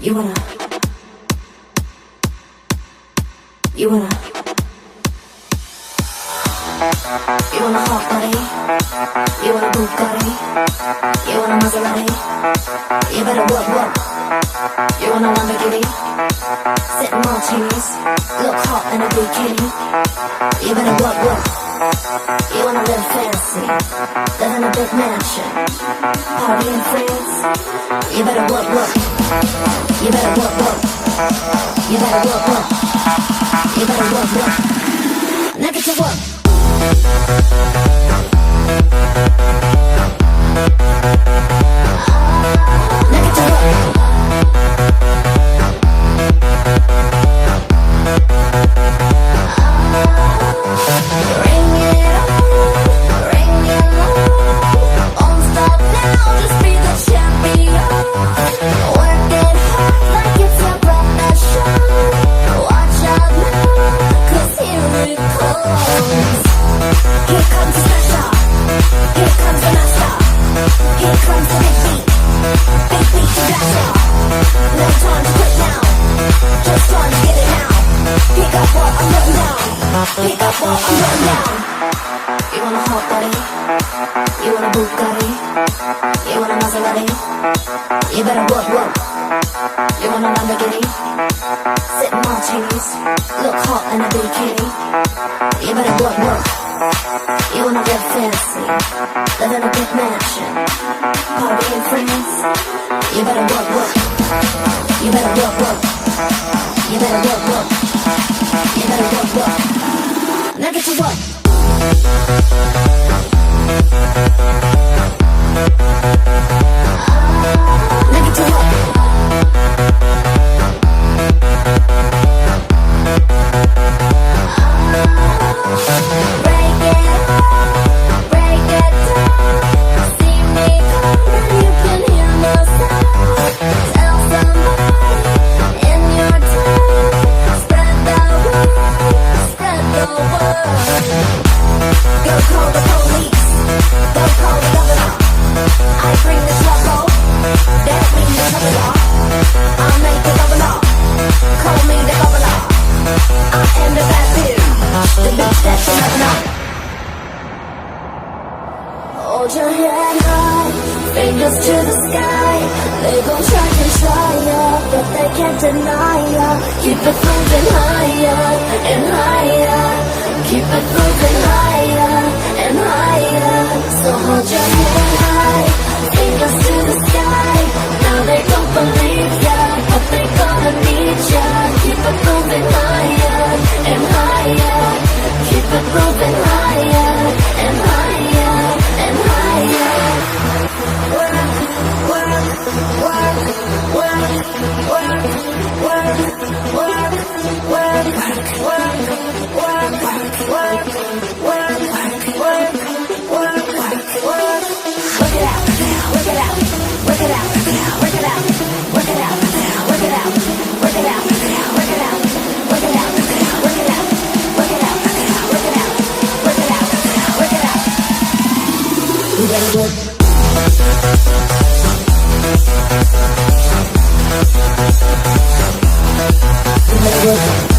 You wanna, you wanna, you want a hot body, you want a Bugatti, you want a Maserati, you better work, work. You want a Lamborghini, sitting martinis, look hot in a bikini. You better work, work. You wanna live fancy, live in a big mansion, party in France. You better work, work. You better work, work. You better work, work. You better work, work. Now get to work. Now get to work. Ring it on, ring it low. Won't stop now, just be the champion. Work it hard like it's a profession. Watch out now, 'cause here it comes. Here comes the smasher, here comes the master, here comes the big beat to blast off. No time to quit now, just time to get it now. Pick up what I'm putting down, pick up what I'm putting down. You want a hot body, you want a Bugatti, you want a Maserati, you better work, work. You want a Lamborghini, sitting martinis, look hot in a bikini. You better work, work. You wanna live fancy, live in a big mansion, party in France. You better work, work. You better work, work. You better work, work. You better work, work. Now get to work. Now get to work. Break it up, break it down. See me coming, you can hear my sound. Tell somebody in your town. Spread the word, spread the word. Go call the police, go call the governor. I bring the trouble, that means the governor. I'll make the governor, call me the governor. I am the bad bitch, the bitch that you never know. Hold your head high, fingers to the sky. They gon' try to try ya, but they can't deny ya. Keep it moving higher and higher. Keep it moving higher and higher. So hold your head high, fingers to the sky. Now they don't believe ya, but they gonna need ya. Keep it moving higher and higher. Keep it moving higher and higher and higher. Work, work, work, work, work, work, work, work, work, work, work, work, work, work, work. Work it out, work it out, work it out, work it out, work it out, work it out, work it out, work it out, work it out, work it out, work it out, work it out, work it out, work it out. You better work. You better work.